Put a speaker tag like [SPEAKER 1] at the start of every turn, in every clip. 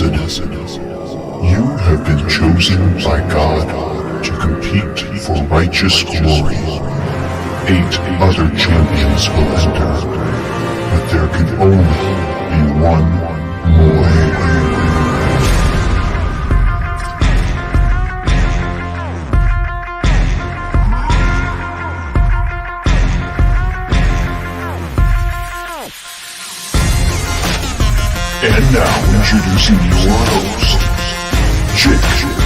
[SPEAKER 1] blessed. You have been chosen by God to compete for righteous glory. 8 other champions will enter, but there can only be one MoY. And now, introducing your host, Jake,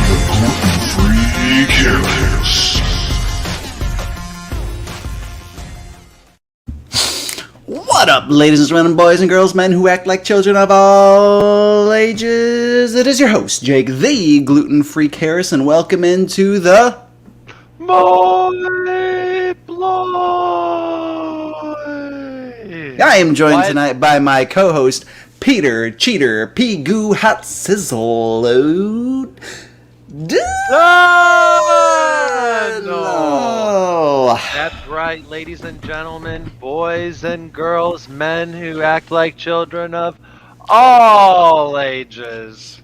[SPEAKER 1] the gluten-free careless.
[SPEAKER 2] What up, ladies and gentlemen, boys and girls, men who act like children of all ages? It is your host, Jake, the gluten-free careless, and welcome into the
[SPEAKER 3] MoY Ploy.
[SPEAKER 2] I am joined tonight by my co-host, Peter Cheater P. Goo Hot Sizzle.
[SPEAKER 3] No. That's right, ladies and gentlemen, boys and girls, men who act like children of all ages.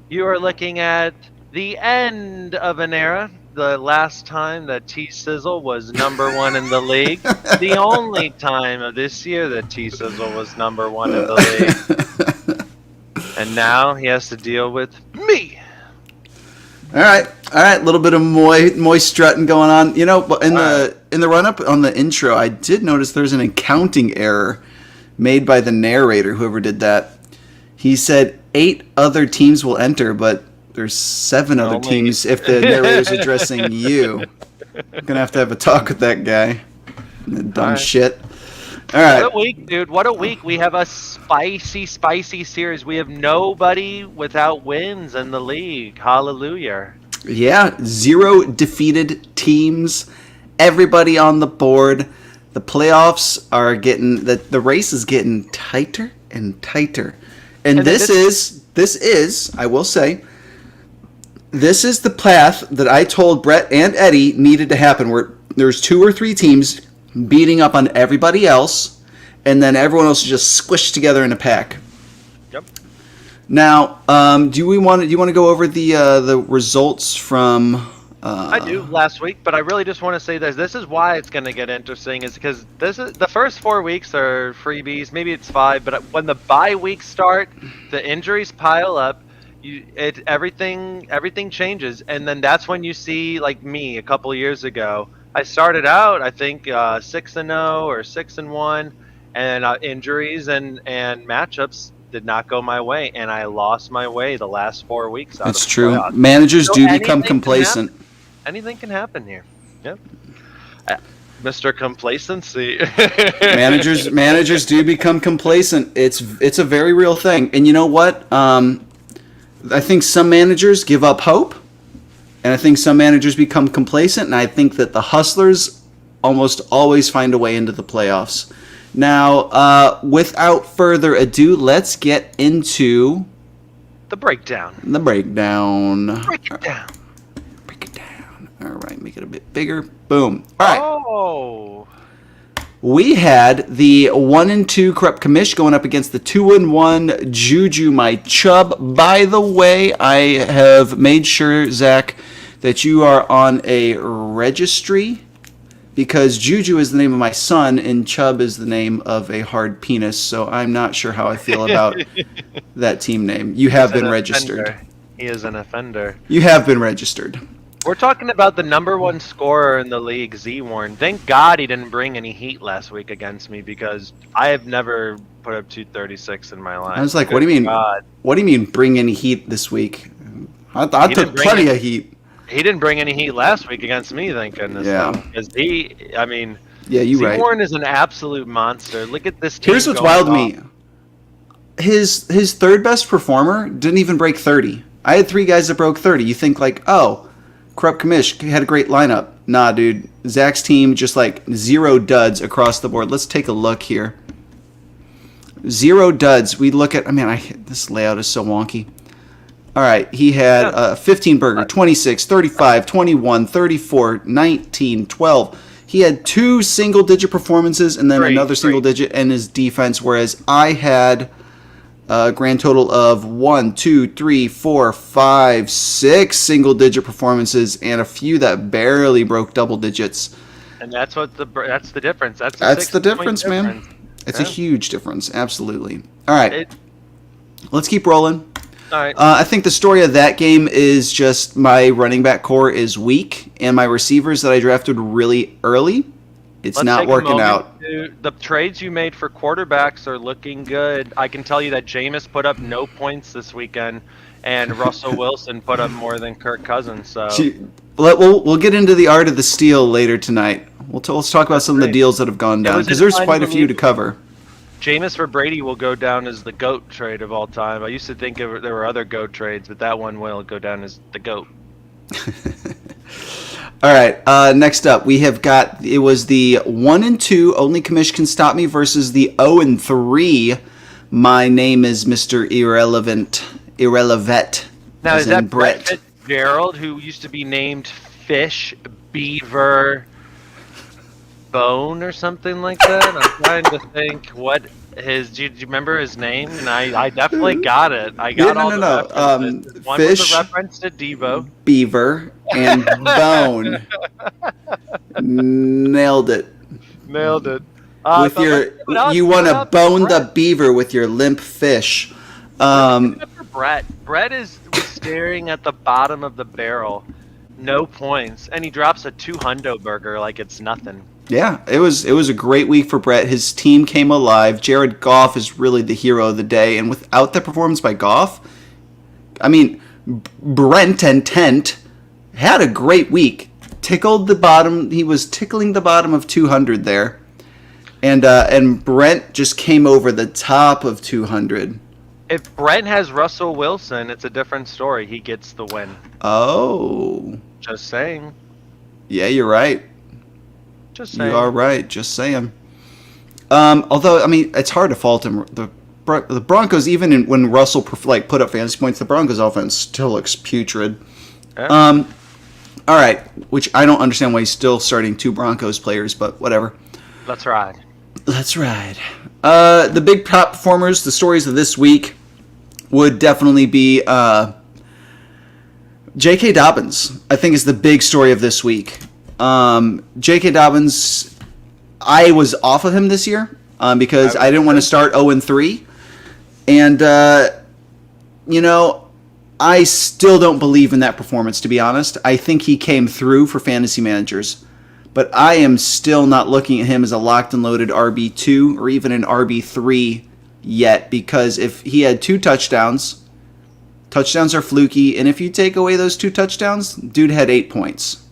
[SPEAKER 3] You are looking at the end of an era. The last time that T-Sizzle was #1 in the league. The only time of this year that T-Sizzle was #1 in the league. And now he has to deal with me.
[SPEAKER 2] All right. A little bit of Moy strutting going on. You know, in the run-up on the intro, I did notice there's an accounting error made by the narrator, whoever did that. He said 8 other teams will enter, but there's 7 other teams if the narrator's addressing you. I'm going to have a talk with that guy. Dumb shit. All right.
[SPEAKER 3] What a week, dude. What a week. We have a spicy series. We have nobody without wins in the league. Hallelujah.
[SPEAKER 2] Yeah, 0 defeated teams. Everybody on the board. The playoffs are getting... The race is getting tighter and tighter. And this is, I will say... This is the path that I told Brett and Eddie needed to happen, where there's 2 or 3 teams beating up on everybody else, and then everyone else is just squished together in a pack.
[SPEAKER 3] Yep.
[SPEAKER 2] Now, do you want to go over the results from?
[SPEAKER 3] I do last week, but I really just want to say this. This is why it's going to get interesting, is because this is the first 4 weeks are freebies. Maybe it's 5, but when the bye weeks start, the injuries pile up. Everything changes, and then that's when you see, like me a couple years ago. I started out, I think, 6-0 or 6-1, and injuries and matchups did not go my way, and I lost my way the last 4 weeks.
[SPEAKER 2] That's true. Playoffs. Managers do become complacent.
[SPEAKER 3] Anything can happen here. Yep. Mr. Complacency.
[SPEAKER 2] managers do become complacent. It's a very real thing, and you know what? I think some managers give up hope, and I think some managers become complacent, and I think that the hustlers almost always find a way into the playoffs. Now, without further ado, let's get into
[SPEAKER 3] the breakdown.
[SPEAKER 2] Break it down.
[SPEAKER 3] Break it down.
[SPEAKER 2] All right, make it a bit bigger. Boom. All right.
[SPEAKER 3] Oh.
[SPEAKER 2] We had the 1-2 Corrupt Commish going up against the 2-1 Juju My Chub. By the way, I have made sure, Zach, that you are on a registry, because Juju is the name of my son and Chub is the name of a hard penis. So I'm not sure how I feel about that team name. You have been registered.
[SPEAKER 3] He is an offender.
[SPEAKER 2] You have been registered.
[SPEAKER 3] We're talking about the #1 scorer in the league, Z-Warren. Thank God he didn't bring any heat last week against me, because I have never put up 236 in my life.
[SPEAKER 2] I was like, what do you mean?
[SPEAKER 3] God.
[SPEAKER 2] What do you mean bring any heat this week? I took plenty of heat.
[SPEAKER 3] He didn't bring any heat last week against me, thank goodness.
[SPEAKER 2] Yeah.
[SPEAKER 3] Because
[SPEAKER 2] yeah, you're right.
[SPEAKER 3] Z-Warren is an absolute monster. Look at this team.
[SPEAKER 2] Here's what's wild to me. His third best performer didn't even break 30. I had 3 guys that broke 30. You think like, oh, Corrupt Commish had a great lineup. Nah, dude. Zach's team just like 0 duds across the board. Let's take a look here. 0 duds. We look at, this layout is so wonky. All right, he had 15 burger, 26, 35, 21, 34, 19, 12. He had 2 single-digit performances and then another single-digit in his defense, whereas I had A grand total of 1, 2, 3, 4, 5, 6 single-digit performances, and a few that barely broke double digits.
[SPEAKER 3] And that's the difference.
[SPEAKER 2] That's the difference, man. It's a huge difference, absolutely. All right, let's keep rolling.
[SPEAKER 3] All right.
[SPEAKER 2] I think the story of that game is just my running back core is weak, and my receivers that I drafted really early, it's not working out.
[SPEAKER 3] The trades you made for quarterbacks are looking good. I can tell you that Jameis put up no points this weekend, and Russell Wilson put up more than Kirk Cousins. So
[SPEAKER 2] we'll get into the art of the steal later tonight. Let's talk about some of the deals that have gone down, because there's quite a few to cover.
[SPEAKER 3] Jameis for Brady will go down as the GOAT trade of all time. I used to think there were other GOAT trades, but that one will go down as the GOAT.
[SPEAKER 2] All right, next up, we have got, it was the 1-2, Only Commish Can Stop Me, versus the 0-3, My Name is Mr. Irrelevant.
[SPEAKER 3] Now, is that Brett Fitzgerald, who used to be named Fish, Beaver, Bone or something like that? I'm trying to think what do you remember his name? And I definitely got it. I got all the references. One
[SPEAKER 2] Fish,
[SPEAKER 3] was a reference to Devo,
[SPEAKER 2] Beaver, and Bone. Nailed it. With you want to bone the beaver with your limp fish.
[SPEAKER 3] Brett is staring at the bottom of the barrel, no points, and he drops a 200 burger like it's nothing.
[SPEAKER 2] Yeah, it was a great week for Brett. His team came alive. Jared Goff is really the hero of the day, and without the performance by Goff, I mean, Brent and Tent had a great week. Tickled the bottom. He was tickling the bottom of 200 there, and Brent just came over the top of 200.
[SPEAKER 3] If Brent has Russell Wilson, it's a different story. He gets the win.
[SPEAKER 2] Oh,
[SPEAKER 3] just saying.
[SPEAKER 2] Yeah, you're right.
[SPEAKER 3] Just saying.
[SPEAKER 2] You are right. Just saying. Although, I mean, it's hard to fault him. The Broncos, even when Russell put up fantasy points, the Broncos offense still looks putrid. Yeah. All right, which I don't understand why he's still starting 2 Broncos players, but whatever.
[SPEAKER 3] Let's ride.
[SPEAKER 2] The big top performers, the stories of this week would definitely be J.K. Dobbins, I think, is the big story of this week. J.K. Dobbins, I was off of him this year because I didn't want to start 0-3. And, I still don't believe in that performance, to be honest. I think he came through for fantasy managers. But I am still not looking at him as a locked and loaded RB2 or even an RB3 yet, because if he had 2 touchdowns are fluky, and if you take away those 2 touchdowns, dude had 8 points.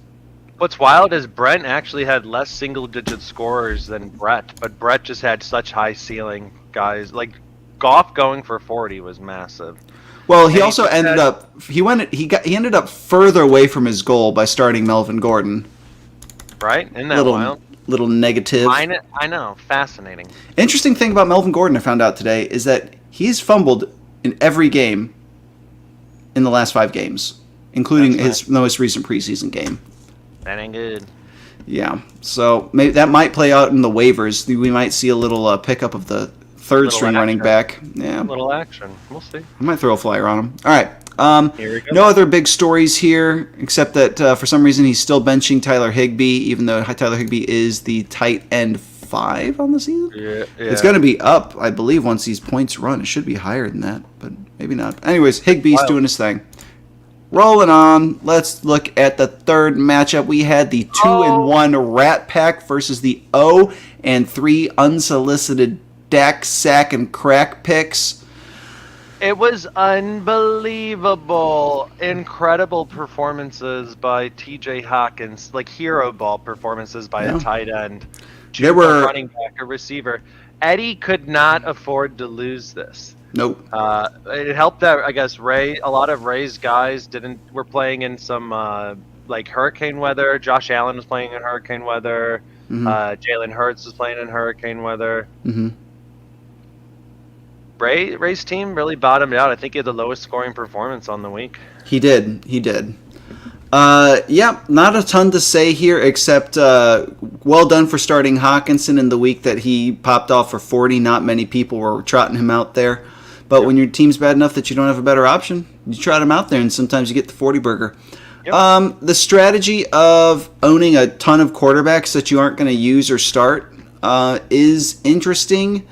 [SPEAKER 3] What's wild is Brent actually had less single-digit scorers than Brett, but Brett just had such high ceiling guys. Like Goff going for 40 was massive.
[SPEAKER 2] Well, he also ended up he ended up further away from his goal by starting Melvin Gordon.
[SPEAKER 3] Right? Isn't that wild?
[SPEAKER 2] Little negative.
[SPEAKER 3] I know. Fascinating.
[SPEAKER 2] Interesting thing about Melvin Gordon I found out today is that he's fumbled in every game in the last 5 games, including his most recent preseason game.
[SPEAKER 3] That ain't good.
[SPEAKER 2] Yeah. So maybe that might play out in the waivers. We might see a little pickup of the third-string running back. Yeah.
[SPEAKER 3] A little action. We'll see.
[SPEAKER 2] I might throw a flyer on him. All right.
[SPEAKER 3] Here we go.
[SPEAKER 2] No other big stories here, except that for some reason he's still benching Tyler Higbee, even though Tyler Higbee is the tight end 5 on the season.
[SPEAKER 3] Yeah.
[SPEAKER 2] It's going to be up, I believe, once these points run. It should be higher than that, but maybe not. Anyways, Higbee's doing his thing. Rolling on, let's look at the third matchup. We had the 2-1 Rat Pack versus the 0-3 unsolicited Dak, Sack, and Crack picks.
[SPEAKER 3] It was unbelievable. Incredible performances by TJ Hawkins, like hero ball performances by a tight end.
[SPEAKER 2] There were
[SPEAKER 3] a running back, a receiver. Eddie could not afford to lose this.
[SPEAKER 2] Nope.
[SPEAKER 3] It helped that a lot of Ray's guys were playing in some like hurricane weather. Josh Allen was playing in hurricane weather.
[SPEAKER 2] Mm-hmm.
[SPEAKER 3] Jalen Hurts was playing in hurricane weather.
[SPEAKER 2] Mm-hmm.
[SPEAKER 3] Ray's team really bottomed out. I think he had the lowest scoring performance on the week.
[SPEAKER 2] He did. Yeah, not a ton to say here, except well done for starting Hawkinson in the week that he popped off for 40. Not many people were trotting him out there. But when your team's bad enough that you don't have a better option, you trot them out there, and sometimes you get the 40 burger. Yep. The strategy of owning a ton of quarterbacks that you aren't going to use or start is interesting.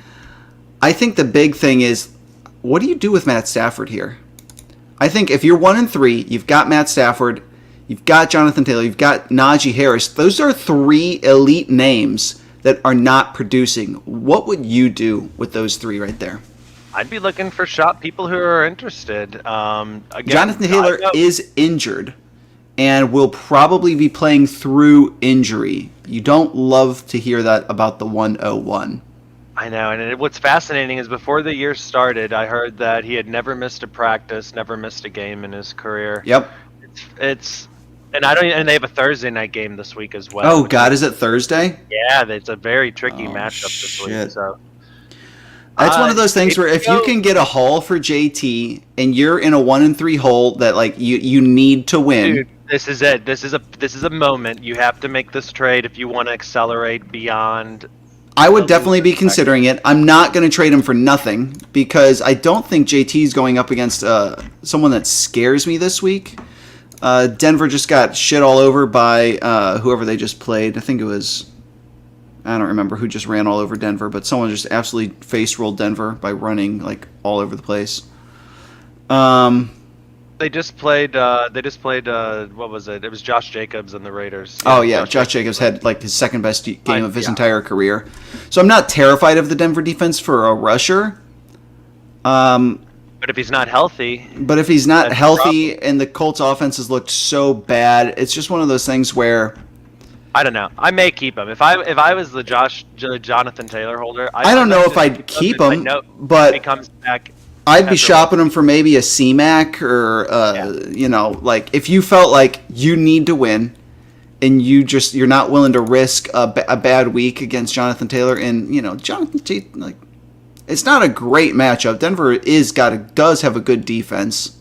[SPEAKER 2] I think the big thing is, what do you do with Matt Stafford here? I think if you're 1-3, you've got Matt Stafford, you've got Jonathan Taylor, you've got Najee Harris. Those are 3 elite names that are not producing. What would you do with those 3 right there?
[SPEAKER 3] I'd be looking for people who are interested. Again,
[SPEAKER 2] Jonathan Taylor is injured and will probably be playing through injury. You don't love to hear that about the 101.
[SPEAKER 3] I know, and what's fascinating is before the year started, I heard that he had never missed a practice, never missed a game in his career.
[SPEAKER 2] Yep.
[SPEAKER 3] And they have a Thursday night game this week as well.
[SPEAKER 2] Oh God, is it Thursday?
[SPEAKER 3] Yeah, it's a very tricky matchup this week. So
[SPEAKER 2] that's one of those things where if you can get a haul for JT and you're in a 1-3 hole that like you need to win.
[SPEAKER 3] Dude, this is it. This is a moment. You have to make this trade if you want to accelerate beyond.
[SPEAKER 2] I would definitely be considering it. I'm not going to trade him for nothing because I don't think JT is going up against someone that scares me this week. Denver just got shit all over by whoever they just played. I think it was, I don't remember who just ran all over Denver, but someone just absolutely face rolled Denver by running like all over the place.
[SPEAKER 3] They just played. What was it? It was Josh Jacobs and the Raiders.
[SPEAKER 2] Oh yeah, Josh Jacobs had like his second best game of his entire career. So I'm not terrified of the Denver defense for a rusher.
[SPEAKER 3] But if he's not healthy.
[SPEAKER 2] But if he's not healthy and the Colts offense has looked so bad, it's just one of those things where
[SPEAKER 3] I don't know. I may keep him. If I was the Jonathan Taylor holder,
[SPEAKER 2] I don't know if I'd keep him, but
[SPEAKER 3] he comes back.
[SPEAKER 2] I'd be shopping him for maybe a C-Mac or like if you felt like you need to win and you're not willing to risk a bad week against Jonathan Taylor, and Jonathan Taylor, like, it's not a great matchup. Denver does have a good defense.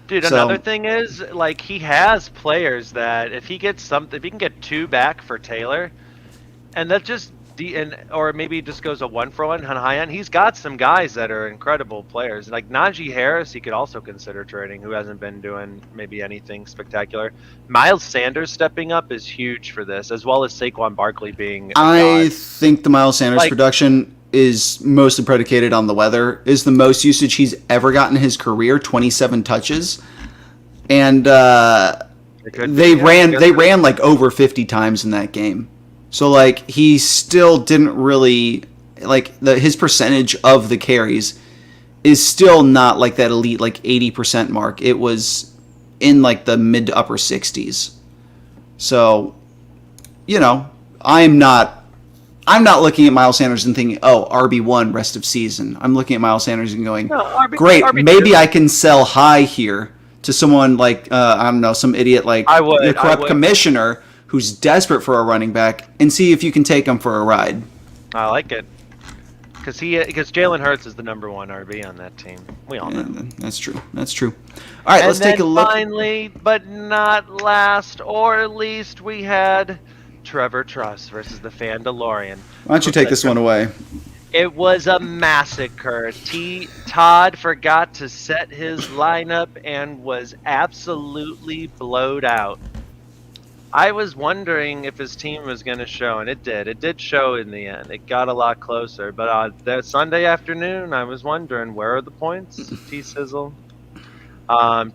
[SPEAKER 3] Dude, another thing is, like, he has players that if he can get 2 back for Taylor, and that just or maybe just goes a 1-for-1 on high end. He's got some guys that are incredible players. Like Najee Harris, he could also consider trading, who hasn't been doing maybe anything spectacular. Miles Sanders stepping up is huge for this, as well as Saquon Barkley being.
[SPEAKER 2] I think the Miles Sanders production is mostly predicated on the weather. Is the most usage he's ever gotten in his career, 27 touches, and they ran like over 50 times in that game. So like he still didn't really like his percentage of the carries is still not like that elite like 80% mark. It was in like the mid to upper 60s. So I'm not looking at Miles Sanders and thinking, oh, RB1 rest of season. I'm looking at Miles Sanders and going, great, maybe I can sell high here to someone like I don't know, some idiot like the corrupt commissioner who's desperate for a running back, and see if you can take him for a ride.
[SPEAKER 3] I like it. Because Jalen Hurts is the number 1 RB on that team. We all know.
[SPEAKER 2] That's true. All right, let's take a look.
[SPEAKER 3] Finally, but not last or least, we had Trevor Truss versus the Fandalorian.
[SPEAKER 2] Why don't you take this one away?
[SPEAKER 3] It was a massacre. Todd forgot to set his lineup and was absolutely blowed out. I was wondering if his team was going to show, and it did. It did show in the end. It got a lot closer. But that Sunday afternoon, I was wondering, where are the points? T-Sizzle.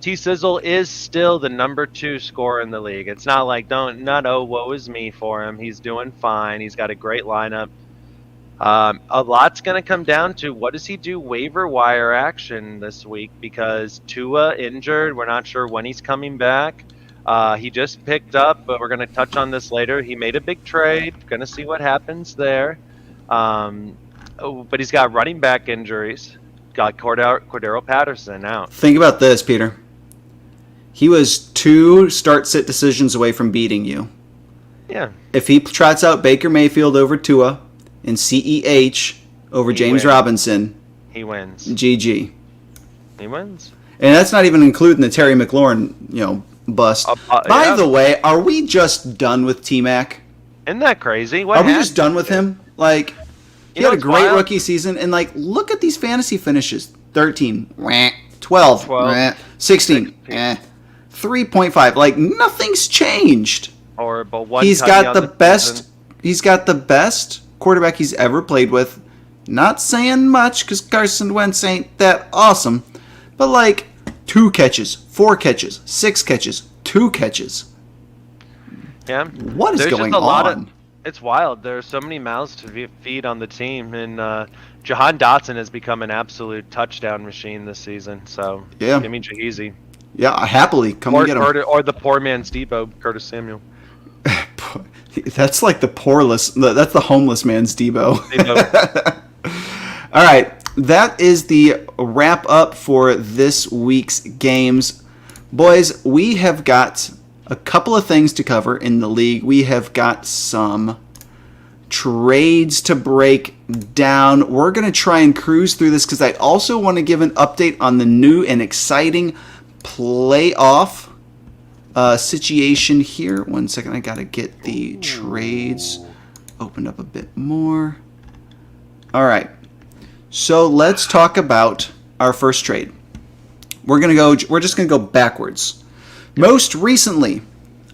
[SPEAKER 3] T-Sizzle is still the number 2 scorer in the league. It's not like, woe is me for him. He's doing fine. He's got a great lineup. A lot's going to come down to what does he do waiver wire action this week, because Tua injured. We're not sure when he's coming back. He just picked up, but we're going to touch on this later. He made a big trade. Going to see what happens there. But he's got running back injuries. Got Cordero Patterson out.
[SPEAKER 2] Think about this, Peter. He was 2 start-sit decisions away from beating you.
[SPEAKER 3] Yeah.
[SPEAKER 2] If he trots out Baker Mayfield over Tua and CEH over James Robinson,
[SPEAKER 3] he wins.
[SPEAKER 2] GG.
[SPEAKER 3] He wins.
[SPEAKER 2] And that's not even including the Terry McLaurin, bust. By the way, are we just done with T-Mac?
[SPEAKER 3] Isn't that crazy?
[SPEAKER 2] Are we just done with him? Like, he had a great rookie season, and like, look at these fantasy finishes. 13, 12,
[SPEAKER 3] 12,
[SPEAKER 2] 16, 3.5. Like, nothing's changed.
[SPEAKER 3] Horrible. One
[SPEAKER 2] He's
[SPEAKER 3] tutty
[SPEAKER 2] got
[SPEAKER 3] on
[SPEAKER 2] the best.
[SPEAKER 3] season.
[SPEAKER 2] He's got the best quarterback he's ever played with. Not saying much because Carson Wentz ain't that awesome, but like 2 catches, 4 catches, 6 catches, 2 catches.
[SPEAKER 3] Yeah.
[SPEAKER 2] What is
[SPEAKER 3] There's
[SPEAKER 2] going
[SPEAKER 3] just a lot
[SPEAKER 2] on?
[SPEAKER 3] It's wild. There are so many mouths to feed on the team, and Jahan Dotson has become an absolute touchdown machine this season. So
[SPEAKER 2] Yeah.
[SPEAKER 3] give me Jaheezy.
[SPEAKER 2] Yeah, happily come and get him.
[SPEAKER 3] Or the poor man's Debo, Curtis Samuel.
[SPEAKER 2] That's like that's the homeless man's Debo.
[SPEAKER 3] Debo.
[SPEAKER 2] All right, that is the wrap up for this week's games. Boys, we have got a couple of things to cover in the league. We have got some trades to break down. We're going to try and cruise through this because I also want to give an update on the new and exciting playoff situation here. 1 second, I got to get the trades opened up a bit more. All right. So let's talk about our first trade. We're just gonna go backwards. Most recently,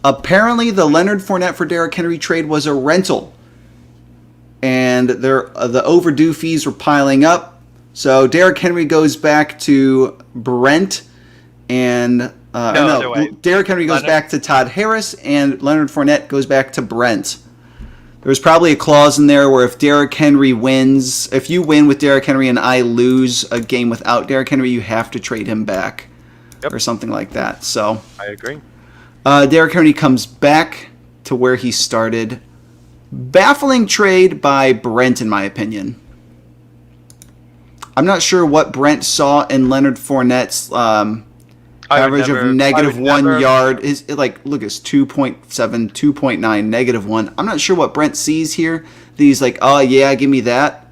[SPEAKER 2] apparently the Leonard Fournette for Derrick Henry trade was a rental, and the overdue fees were piling up. So Derrick Henry goes back to Brent, and Derrick Henry goes back to Todd Harris, and Leonard Fournette goes back to Brent. There's probably a clause in there where if Derrick Henry wins, if you win with Derrick Henry and I lose a game without Derrick Henry, you have to trade him back, or something like that. So
[SPEAKER 3] I agree.
[SPEAKER 2] Derrick Henry comes back to where he started. Baffling trade by Brent, in my opinion. I'm not sure what Brent saw in Leonard Fournette's average of negative 1 yard. Is like, look, it's 2.7, 2.9, negative 1. I'm not sure what Brent sees here. That he's like, oh yeah, give me that.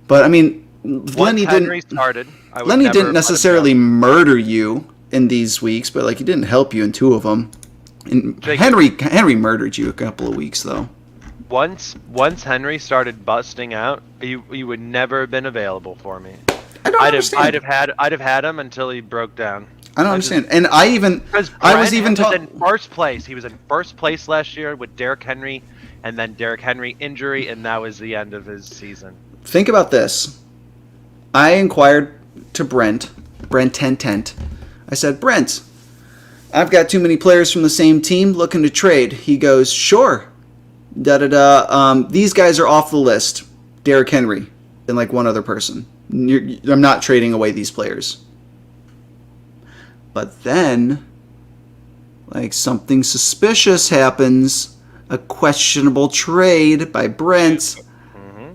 [SPEAKER 2] But I mean, Lenny didn't necessarily murder you in these weeks, but like he didn't help you in 2 of them. And Henry murdered you a couple of weeks though.
[SPEAKER 3] Once Henry started busting out, you would never have been available for me.
[SPEAKER 2] I understand.
[SPEAKER 3] I'd have had him until he broke down.
[SPEAKER 2] I don't understand. And I was even taught
[SPEAKER 3] in first place. He was in first place last year with Derrick Henry, and then Derrick Henry injury, and that was the end of his season.
[SPEAKER 2] Think about this. I inquired to Brent Tent. I said, Brent, I've got too many players from the same team looking to trade. He goes, sure. These guys are off the list. Derrick Henry and like one other person. I'm not trading away these players. But then, like, something suspicious happens. A questionable trade by Brent.
[SPEAKER 3] Mm-hmm.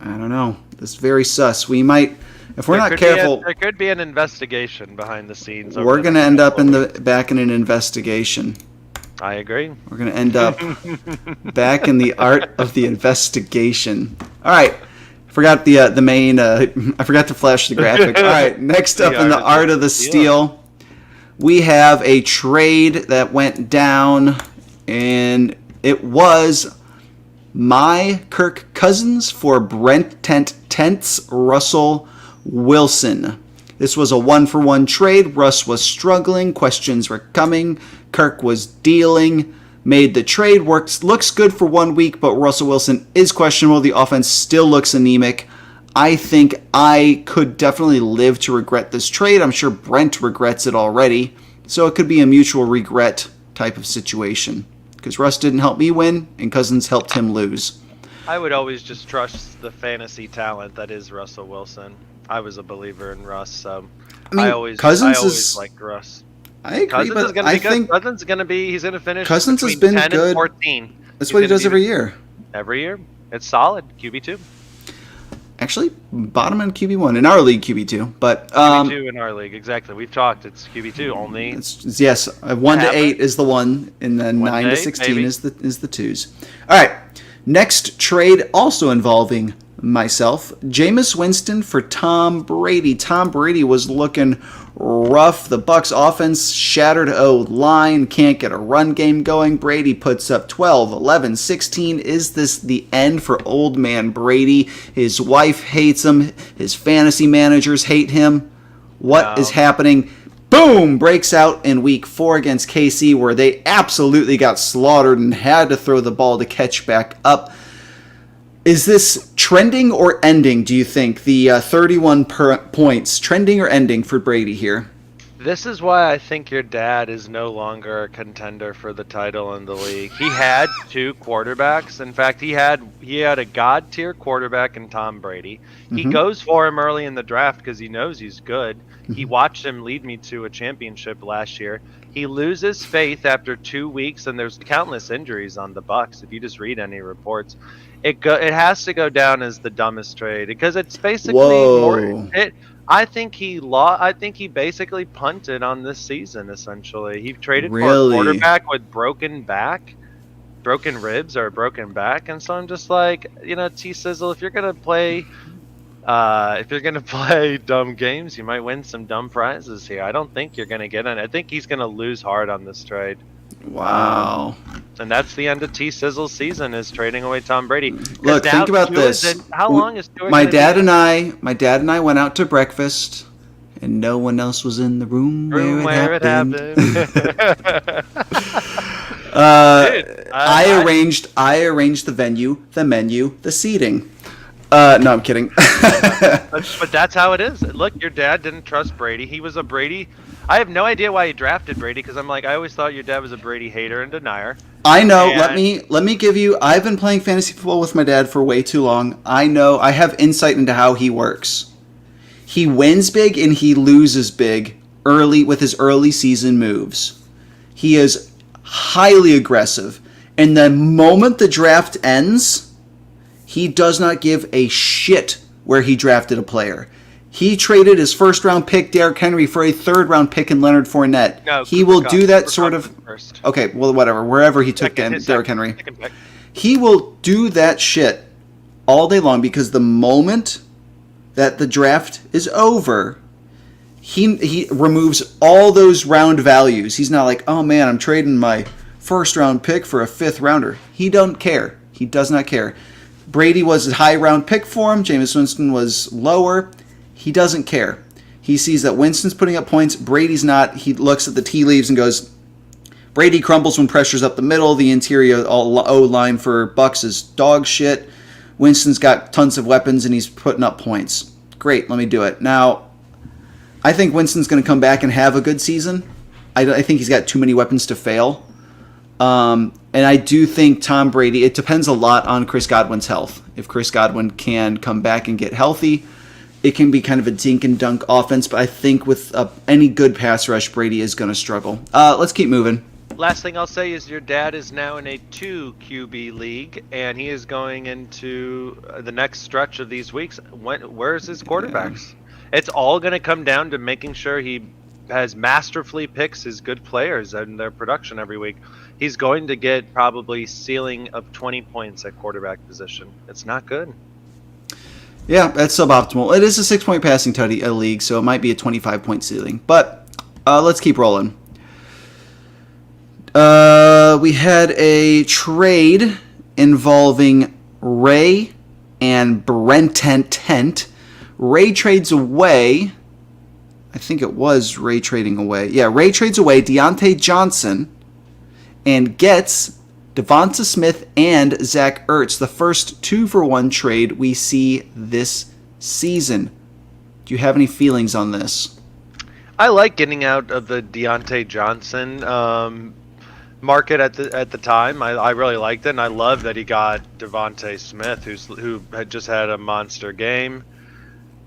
[SPEAKER 2] I don't know. It's very sus. We might, if we're not careful,
[SPEAKER 3] there could be an investigation behind the scenes.
[SPEAKER 2] We're going to end up back in an investigation.
[SPEAKER 3] I agree.
[SPEAKER 2] We're going to end up back in the art of the investigation. All right. Forgot the main. I forgot to flash the graphic. All right, next up in the art of the steal, we have a trade that went down, and it was my Kirk Cousins for Brent Tent's Russell Wilson. This was a 1-for-1 trade. Russ was struggling. Questions were coming. Kirk was dealing. Made the trade. Looks good for 1 week, but Russell Wilson is questionable. The offense still looks anemic. I think I could definitely live to regret this trade. I'm sure Brent regrets it already. So it could be a mutual regret type of situation. Because Russ didn't help me win, and Cousins helped him lose.
[SPEAKER 3] I would always just trust the fantasy talent that is Russell Wilson. I was a believer in Russ, so I always liked Russ.
[SPEAKER 2] I agree, but I think
[SPEAKER 3] Cousins is going to be. He's going to finish.
[SPEAKER 2] Cousins has been
[SPEAKER 3] 10
[SPEAKER 2] good.
[SPEAKER 3] And 14.
[SPEAKER 2] That's what he does every year.
[SPEAKER 3] Every year, it's solid. QB2.
[SPEAKER 2] Actually, bottom in QB1 in our league, QB2. But
[SPEAKER 3] QB2 in our league, exactly. We've talked. It's QB2 only.
[SPEAKER 2] Yes, 1 to 8 is the 1, and then 9 to 16 is the 2s. All right, next trade also involving myself. Jameis Winston for Tom Brady. Tom Brady was looking rough. The Bucs offense shattered O-line, can't get a run game going. Brady puts up 12, 11, 16. Is this the end for old man Brady? His wife hates him. His fantasy managers hate him. What is happening? Boom! Breaks out in week 4 against KC, where they absolutely got slaughtered and had to throw the ball to catch back up. Is this trending or ending, do you think? The 31 points, trending or ending for Brady here?
[SPEAKER 3] This is why I think your dad is no longer a contender for the title in the league. He had 2 quarterbacks. In fact, he had a god tier quarterback in Tom Brady. He goes for him early in the draft because he knows he's good. He watched him lead me to a championship last year. He loses faith after 2 weeks, and there's countless injuries on the Bucs. If you just read any reports, it has to go down as the dumbest trade because it's basically more. I think he basically punted on this season. Essentially, he traded for a quarterback with broken ribs or a broken back, and so I'm just like, T Sizzle, if you're gonna play dumb games, you might win some dumb prizes here. I don't think you're gonna get it. I think he's gonna lose hard on this trade.
[SPEAKER 2] Wow.
[SPEAKER 3] And that's the end of T Sizzle's season, is trading away Tom Brady.
[SPEAKER 2] Look, think about this.
[SPEAKER 3] How long is Stewart?
[SPEAKER 2] My dad and I went out to breakfast, and no one else was in the room where it happened.
[SPEAKER 3] Dude,
[SPEAKER 2] I arranged the venue, the menu, the seating. No, I'm kidding.
[SPEAKER 3] But that's how it is. Look, your dad didn't trust Brady. He was a Brady. I have no idea why he drafted Brady, because I always thought your dad was a Brady hater and denier.
[SPEAKER 2] I know. Let me give you. I've been playing fantasy football with my dad for way too long. I know. I have insight into how he works. He wins big and he loses big early with his early season moves. He is highly aggressive, and the moment the draft ends, he does not give a shit where he drafted a player. He traded his first-round pick, Derrick Henry, for a third-round pick in Leonard Fournette. No, he will do that sort of... First. Okay, well, whatever. Wherever he took Derrick Henry. He will do that shit all day long, because the moment that the draft is over, he removes all those round values. He's not like, oh, man, I'm trading my first-round pick for a fifth-rounder. He don't care. He does not care. Brady was a high-round pick for him. Jameis Winston was lower. He doesn't care. He sees that Winston's putting up points. Brady's not. He looks at the tea leaves and goes, Brady crumbles when pressure's up the middle. The interior O-line for Bucs is dog shit. Winston's got tons of weapons and he's putting up points. Great, let me do it. Now, I think Winston's going to come back and have a good season. I think he's got too many weapons to fail. And I do think Tom Brady, it depends a lot on Chris Godwin's health. If Chris Godwin can come back and get healthy, it can be kind of a dink and dunk offense, but I think with any good pass rush, Brady is going to struggle. Let's keep moving.
[SPEAKER 3] Last thing I'll say is your dad is now in a 2 QB league, and he is going into the next stretch of these weeks. Where's his quarterbacks? Yeah. It's all going to come down to making sure he has masterfully picks his good players and their production every week. He's going to get probably ceiling of 20 points at quarterback position. It's not good.
[SPEAKER 2] Yeah, that's suboptimal. It is a 6-point passing league, so it might be a 25-point ceiling. But let's keep rolling. We had a trade involving Ray and Brentent. Ray trades away. I think it was Ray trading away. Yeah, Ray trades away Deontay Johnson and gets Devonta Smith and Zach Ertz, the first 2-for-1 trade we see this season. Do you have any feelings on this?
[SPEAKER 3] I like getting out of the Deontay Johnson market at the time. I really liked it, and I love that he got Devonta Smith, who had just had a monster game.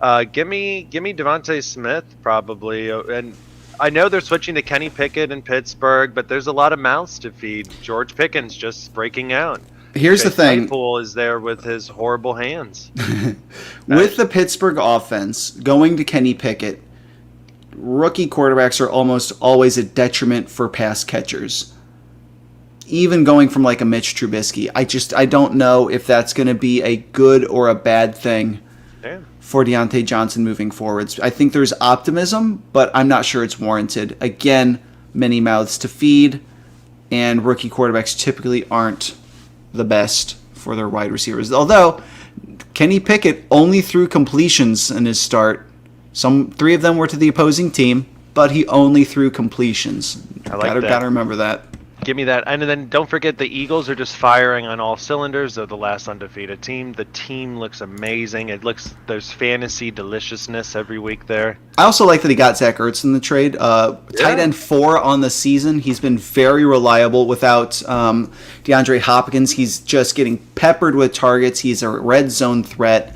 [SPEAKER 3] Give me Devonta Smith probably, and I know they're switching to Kenny Pickett in Pittsburgh, but there's a lot of mouths to feed. George Pickens just breaking out.
[SPEAKER 2] Here's the thing.
[SPEAKER 3] Claypool is there with his horrible hands.
[SPEAKER 2] With the Pittsburgh offense going to Kenny Pickett, rookie quarterbacks are almost always a detriment for pass catchers. even going from like a Mitch Trubisky, I don't know if that's going to be a good or a bad thing for Deontay Johnson moving forwards. I think there's optimism, but I'm not sure it's warranted. Again, many mouths to feed, and rookie quarterbacks typically aren't the best for their wide receivers. Although Kenny Pickett only threw completions in his start. 3 of them were to the opposing team, but he only threw completions. Gotta remember that.
[SPEAKER 3] Give me that. And then don't forget the Eagles are just firing on all cylinders. They're the last undefeated team. The team looks amazing. There's fantasy deliciousness every week there.
[SPEAKER 2] I also like that he got Zach Ertz in the trade. Tight end 4 on the season. He's been very reliable without DeAndre Hopkins. He's just getting peppered with targets. He's a red zone threat.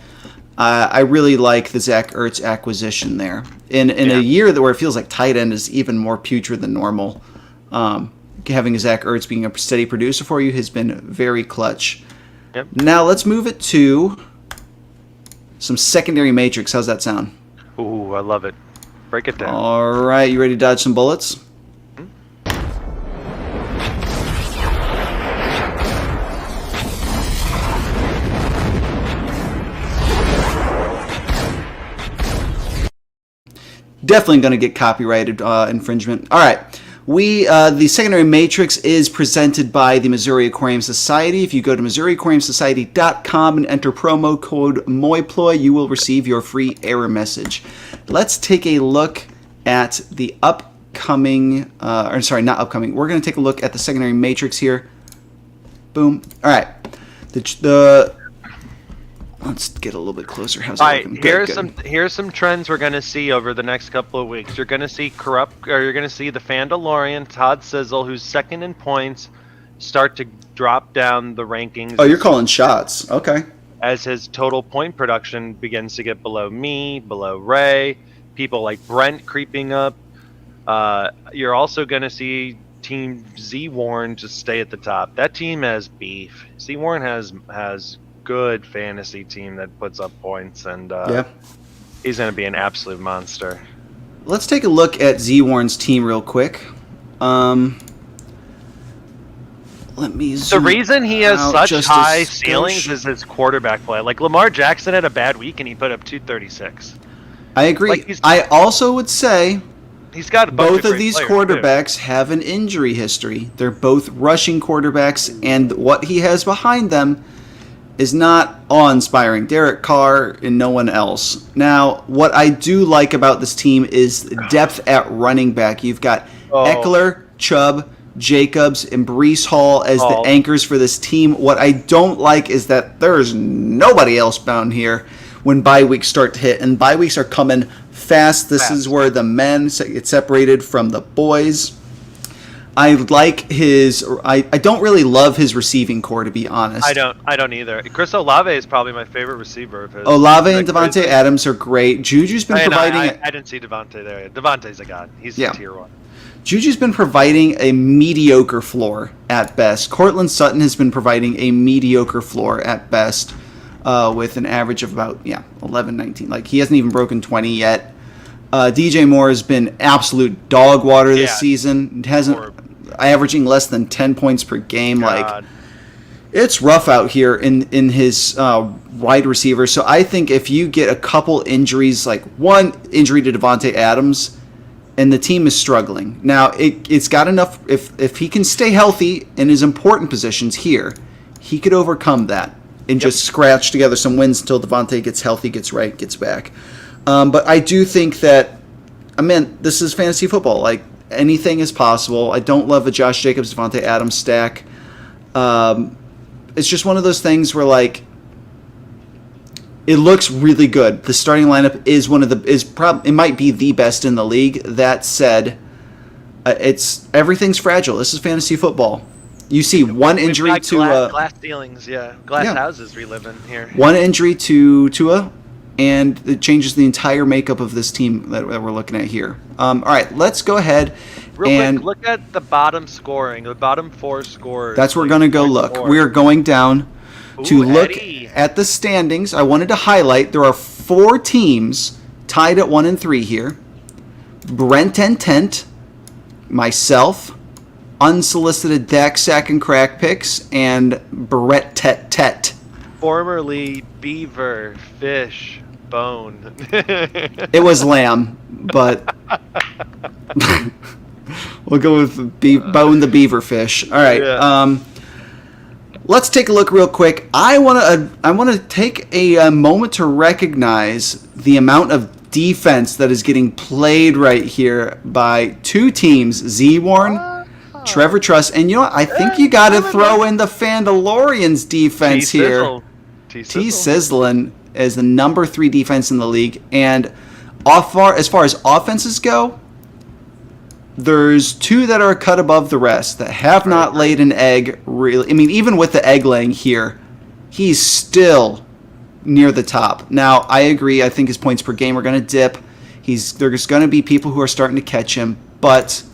[SPEAKER 2] I really like the Zach Ertz acquisition there. In a year where it feels like tight end is even more putrid than normal, having Zach Ertz being a steady producer for you has been very clutch.
[SPEAKER 3] Yep.
[SPEAKER 2] Now let's move it to some secondary matrix. How's that sound?
[SPEAKER 3] Ooh, I love it. Break it down.
[SPEAKER 2] All right, you ready to dodge some bullets? Definitely going to get copyrighted infringement. All right. The secondary matrix is presented by the Missouri Aquarium Society. If you go to MissouriAquariumSociety.com and enter promo code MoY Ploy, you will receive your free error message. Let's take a look at the upcoming, we're going to take a look at the secondary matrix here. Boom. All right. Let's get a little bit closer. How's that looking?
[SPEAKER 3] Here's some trends we're going to see over the next couple of weeks. You're going to see you're going to see the Fandalorian, Todd Sizzle, who's second in points, start to drop down the rankings.
[SPEAKER 2] Oh, you're calling shots. Okay.
[SPEAKER 3] As his total point production begins to get below me, below Ray, people like Brent creeping up. You're also going to see Team Z Warren just stay at the top. That team has beef. Z Warren has good fantasy team that puts up points, and he's going to be an absolute monster.
[SPEAKER 2] Let's take a look at Z Warren's team real quick. Let me zoom.
[SPEAKER 3] The reason he has such high ceilings is his quarterback play. Like Lamar Jackson had a bad week and he put up 236.
[SPEAKER 2] I agree. I also would say
[SPEAKER 3] he's got
[SPEAKER 2] both of these quarterbacks have an injury history. They're both rushing quarterbacks, and what he has behind them is not awe-inspiring. Derek Carr and no one else. Now, what I do like about this team is depth at running back. You've got Eckler, Chubb, Jacobs, and Breece Hall as the anchors for this team. What I don't like is that there's nobody else bound here when bye weeks start to hit. And bye weeks are coming fast. This is where the men get separated from the boys. I like his. I don't really love his receiving core, to be honest.
[SPEAKER 3] I don't either. Chris Olave is probably my favorite receiver of his.
[SPEAKER 2] Olave and Devontae Adams are great. Juju's been providing.
[SPEAKER 3] I didn't see Devontae there. Devontae's a god. He's tier 1.
[SPEAKER 2] Juju's been providing a mediocre floor at best. Cortland Sutton has been providing a mediocre floor at best, with an average of about 11, 19. Like he hasn't even broken 20 yet. DJ Moore has been absolute dog water this season. Averaging less than 10 points per game. Like it's rough out here in his wide receiver. So I think if you get a couple injuries, like one injury to Devontae Adams, and the team is struggling. Now it's got enough. If he can stay healthy in his important positions here, he could overcome that and just scratch together some wins until Devontae gets healthy, gets right, gets back. But I do think that, this is fantasy football. Like, anything is possible. I don't love a Josh Jacobs, Devontae Adams stack. It's just one of those things where, like, it looks really good. The starting lineup is it might be the best in the league. That said, everything's fragile. This is fantasy football. You see one injury to
[SPEAKER 3] glass ceilings, glass houses we live in here.
[SPEAKER 2] One injury to Tua, and it changes the entire makeup of this team that we're looking at here. All right, let's go ahead
[SPEAKER 3] quick, look at the bottom scoring, the bottom 4 scores.
[SPEAKER 2] That's where we're going to go look. We are going down to look at the standings. I wanted to highlight there are 4 teams tied at 1 and 3 here. Brent and Tent, myself, unsolicited Dak Sack and Crack picks, and Brett Tet Tet.
[SPEAKER 3] Formerly Beaver, Fish, Bone.
[SPEAKER 2] It was Lamb, but we'll go with Bone the Beaver Fish. All right.
[SPEAKER 3] Yeah.
[SPEAKER 2] Let's take a look real quick. I want to take a moment to recognize the amount of defense that is getting played right here by two teams, Z-Warn, Trevor Truss, and you know what? I think you got to throw in the Fandalorians defense here. T-Sizzlin is the number 3 defense in the league, and as far as offenses go, there's 2 that are a cut above the rest that have not laid an egg, really. I mean, even with the egg laying here, he's still near the top. Now, I agree. I think his points per game are going to dip. There's going to be people who are starting to catch him, but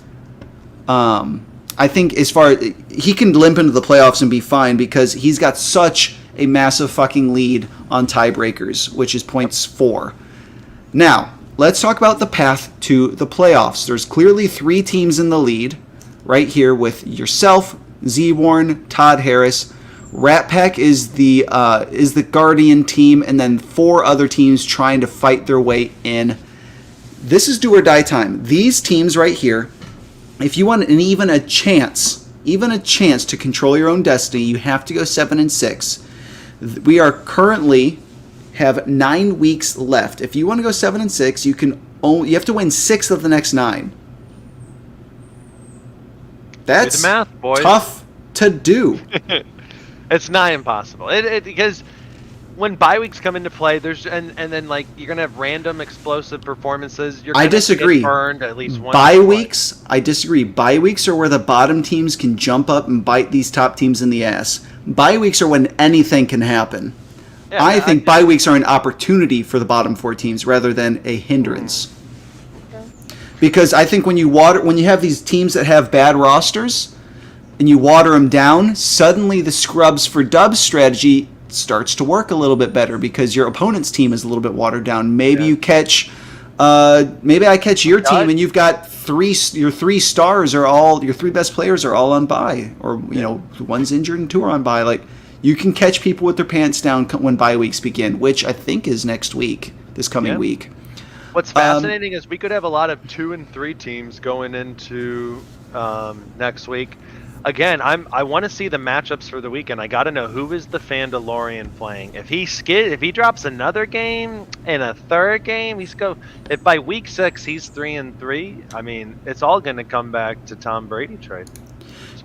[SPEAKER 2] I think he can limp into the playoffs and be fine because he's got such a massive fucking lead on tiebreakers, which is points 4. Now, let's talk about the path to the playoffs. There's clearly 3 teams in the lead right here with yourself, Z-Warn, Todd Harris. Rat Pack is the Guardian team, and then 4 other teams trying to fight their way in. This is do or die time. These teams right here, if you want even a chance to control your own destiny, you have to go 7-6. We are currently have 9 weeks left. If you want to go 7-6, you have to win 6 of the next 9. That's
[SPEAKER 3] do the math, boys.
[SPEAKER 2] Tough to do.
[SPEAKER 3] It's not impossible. Because when bye weeks come into play, and then like you're gonna have random explosive performances.
[SPEAKER 2] I disagree.
[SPEAKER 3] Get burned at least once.
[SPEAKER 2] Bye weeks. I disagree. Bye weeks are where the bottom teams can jump up and bite these top teams in the ass. Bye weeks are when anything can happen. Yeah, I think bye weeks are an opportunity for the bottom 4 teams rather than a hindrance. Because I think when you have these teams that have bad rosters and you water them down, suddenly the scrubs for dubs strategy starts to work a little bit better because your opponent's team is a little bit watered down. Maybe I catch your team and you've got your 3 stars your 3 best players are all on bye, or one's injured and 2 are on bye. Like, you can catch people with their pants down when bye weeks begin, which I think is this coming week.
[SPEAKER 3] What's fascinating is we could have a lot of 2 and 3 teams going into next week. Again, I want to see the matchups for the weekend. I got to know who is the Fandalorian playing. If he drops another game and a third game, if by week 6 he's 3-3. I mean, it's all going to come back to Tom Brady trade.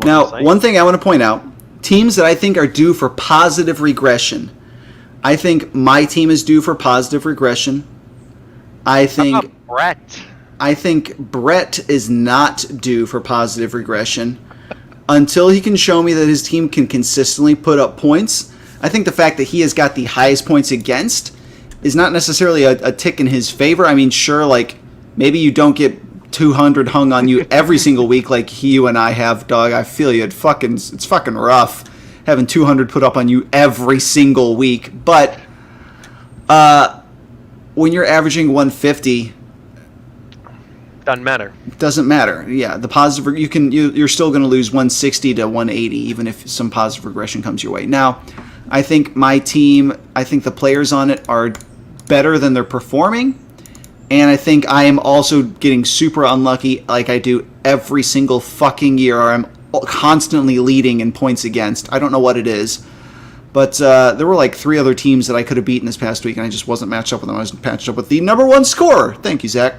[SPEAKER 2] Now, one thing I want to point out. Teams that I think are due for positive regression. I think my team is due for positive regression. I think
[SPEAKER 3] Brett.
[SPEAKER 2] I think Brett is not due for positive regression until he can show me that his team can consistently put up points. I think the fact that he has got the highest points against is not necessarily a tick in his favor. I mean, sure, like maybe you don't get 200 hung on you every single week like you and I have, dog. I feel you. It's fucking rough having 200 put up on you every single week. But when you're averaging 150,
[SPEAKER 3] doesn't matter.
[SPEAKER 2] Yeah, the positive you're still going to lose 160 to 180 even if some positive regression comes your way. Now, I think my team, the players on it are better than they're performing. And I think I am also getting super unlucky like I do every single fucking year. Or I'm constantly leading in points against. I don't know what it is. But there were like 3 other teams that I could have beaten this past week, and I just wasn't matched up with them. I was matched up with the number 1 scorer. Thank you, Zach.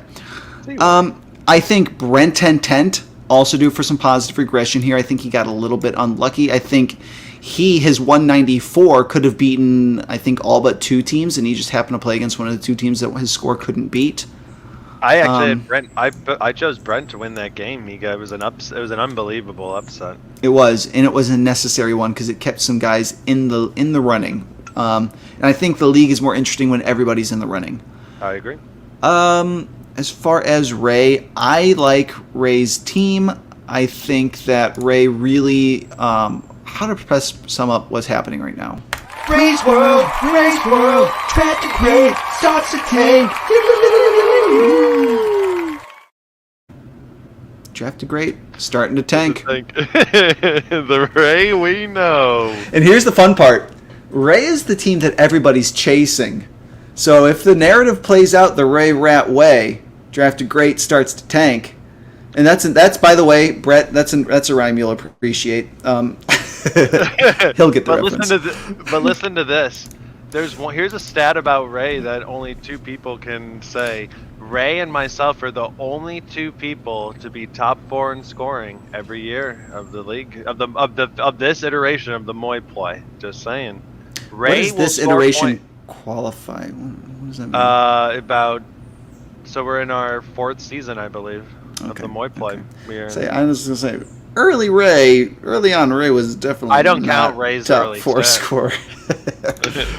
[SPEAKER 2] I think Brent Tent also due for some positive regression here. I think he got a little bit unlucky. I think his 194 could have beaten, I think, all but 2 teams, and he just happened to play against one of the 2 teams that his score couldn't beat.
[SPEAKER 3] I actually had Brent. I chose Brent to win that game. It was an unbelievable upset.
[SPEAKER 2] It was, and it was a necessary one because it kept some guys in the running. And I think the league is more interesting when everybody's in the running.
[SPEAKER 3] I agree.
[SPEAKER 2] As far as Ray, I like Ray's team. I think that Ray really. How to best sum up what's happening right now?
[SPEAKER 4] Ray's world, tragic Ray starts to take.
[SPEAKER 2] Drafted great, starting to tank.
[SPEAKER 3] The Ray we know.
[SPEAKER 2] And here's the fun part. Ray is the team that everybody's chasing. So if the narrative plays out the Ray Rat way, drafted great starts to tank. And that's by the way, Brett, that's a rhyme you'll appreciate. He'll get the reference.
[SPEAKER 3] But listen to this. Here's a stat about Ray that only 2 people can say. Ray and myself are the only 2 people to be top 4 in scoring every year of the league of this iteration of the MoY Ploy. Just saying. Ray
[SPEAKER 2] what does this iteration qualify? What does that mean?
[SPEAKER 3] So we're in our 4th season, I believe, of the MoY Ploy.
[SPEAKER 2] Okay. I was gonna say early on Ray was definitely
[SPEAKER 3] I don't
[SPEAKER 2] not
[SPEAKER 3] count Ray's
[SPEAKER 2] top
[SPEAKER 3] early
[SPEAKER 2] 4
[SPEAKER 3] stats.
[SPEAKER 2] score.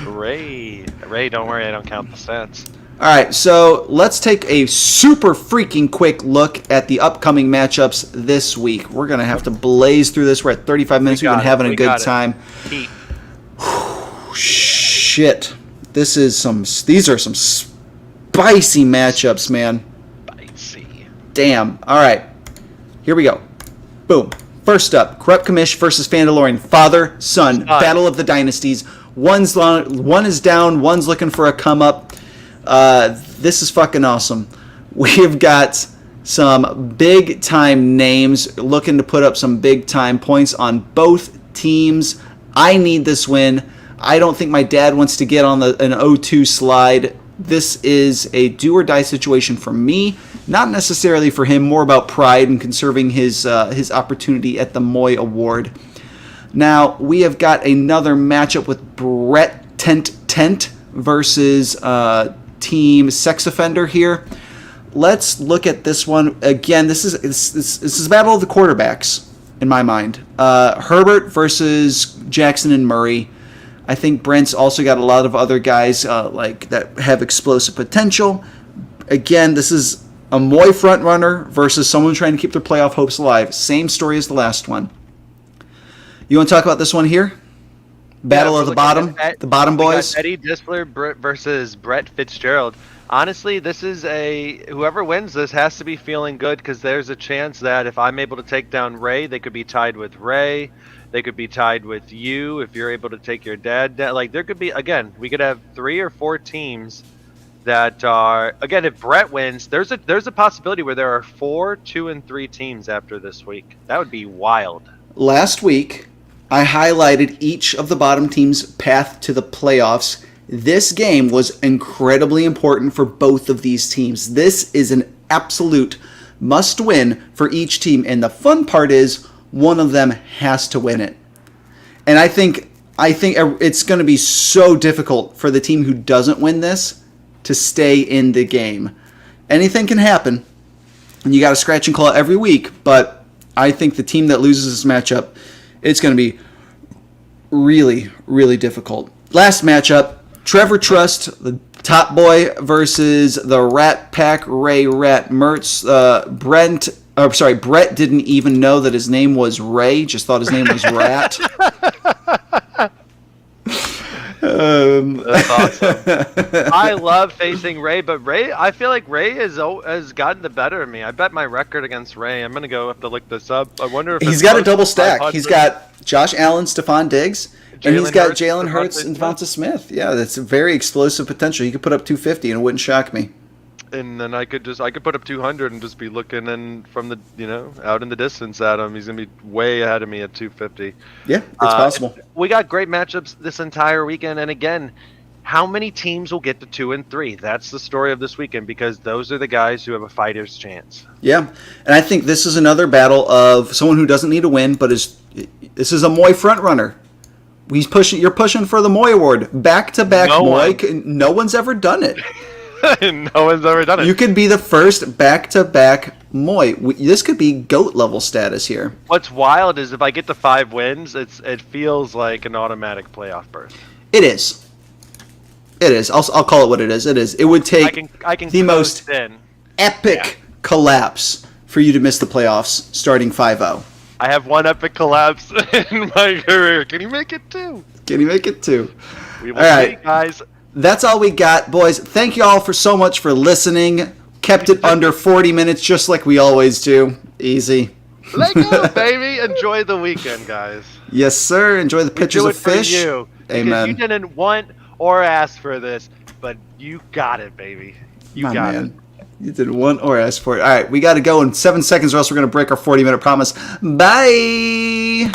[SPEAKER 3] Ray, don't worry, I don't count the stats.
[SPEAKER 2] All right, so let's take a super freaking quick look at the upcoming matchups this week. We're going to have to blaze through this. We're at 35 minutes. We've been having a good time. Shit. These are some spicy matchups, man.
[SPEAKER 3] Spicy.
[SPEAKER 2] Damn. All right. Here we go. Boom. First up, Corrupt Commish versus Fandalorian. Father, son, battle of the dynasties. One is down, one's looking for a come up. This is fucking awesome. We've got some big time names looking to put up some big time points on both teams. I need this win. I don't think my dad wants to get on an 0-2 slide. This is a do or die situation for me, not necessarily for him, more about pride and conserving his opportunity at the MoY Award. Now, we have got another matchup with Brett Tent versus Team Sex Offender here. Let's look at this one. Again, this is a battle of the quarterbacks, in my mind. Herbert versus Jackson and Murray. I think Brent's also got a lot of other guys that have explosive potential. Again, this is a MoY front runner versus someone trying to keep their playoff hopes alive. Same story as the last one. You want to talk about this one here? Battle of the bottom, the bottom boys.
[SPEAKER 3] Eddie Disler versus Brett Fitzgerald. Honestly, this is whoever wins this has to be feeling good because there's a chance that if I'm able to take down Ray, they could be tied with Ray. They could be tied with you if you're able to take your dad down. Like there could be, again, we could have 3 or 4 teams that are, again, if Brett wins, there's a possibility where there are 4, 2, and 3 teams after this week. That would be wild.
[SPEAKER 2] Last week, I highlighted each of the bottom teams' path to the playoffs. This game was incredibly important for both of these teams. This is an absolute must-win for each team, and the fun part is one of them has to win it. And I think it's going to be so difficult for the team who doesn't win this to stay in the game. Anything can happen, and you got to scratch and claw every week, but I think the team that loses this matchup, it's going to be really, really difficult. Last matchup, Trevor Trust, the top boy, versus the Rat Pack, Ray Rat Mertz. Brett didn't even know that his name was Ray, just thought his name was Rat.
[SPEAKER 3] That's awesome. I love facing Ray, but I feel like Ray has gotten the better of me. I bet my record against Ray. I'm gonna go have to look this up. I wonder if
[SPEAKER 2] he's got a double stack. He's got Josh Allen, Stephon Diggs, and he's got Jalen Hurts and Devonta Smith. Yeah, that's a very explosive potential. He could put up 250, and it wouldn't shock me.
[SPEAKER 3] And then I could put up 200 and just be looking and from the out in the distance at him. He's gonna be way ahead of me at 250.
[SPEAKER 2] Yeah, it's possible.
[SPEAKER 3] We got great matchups this entire weekend, and again, how many teams will get to 2 and 3? That's the story of this weekend because those are the guys who have a fighter's chance.
[SPEAKER 2] Yeah, and I think this is another battle of someone who doesn't need to win, but this is a MoY front runner. You're pushing for the MoY award, back to back MoY. No one's ever done it.
[SPEAKER 3] No one's ever done it.
[SPEAKER 2] You could be the first back-to-back MoY. This could be GOAT level status here.
[SPEAKER 3] What's wild is if I get to 5 wins, it feels like an automatic playoff berth.
[SPEAKER 2] It is. I'll call it what it is. It is. It would take
[SPEAKER 3] I can
[SPEAKER 2] the most epic collapse for you to miss the playoffs starting 5-0.
[SPEAKER 3] I have one epic collapse in my career. Can you make it 2?
[SPEAKER 2] All
[SPEAKER 3] We will
[SPEAKER 2] right,
[SPEAKER 3] see, guys.
[SPEAKER 2] That's all we got, boys. Thank you all so much for listening. Kept it under 40 minutes just like we always do. Easy.
[SPEAKER 3] Let go, baby. Enjoy the weekend, guys.
[SPEAKER 2] Yes, sir. Enjoy the pictures
[SPEAKER 3] Do
[SPEAKER 2] of
[SPEAKER 3] it for
[SPEAKER 2] fish.
[SPEAKER 3] you. Because
[SPEAKER 2] Amen.
[SPEAKER 3] you didn't want or ask for this, but you got it, baby. You
[SPEAKER 2] My
[SPEAKER 3] got
[SPEAKER 2] man. You didn't want or ask for it. All right, we got to go in 7 seconds or else we're going to break our 40-minute promise. Bye.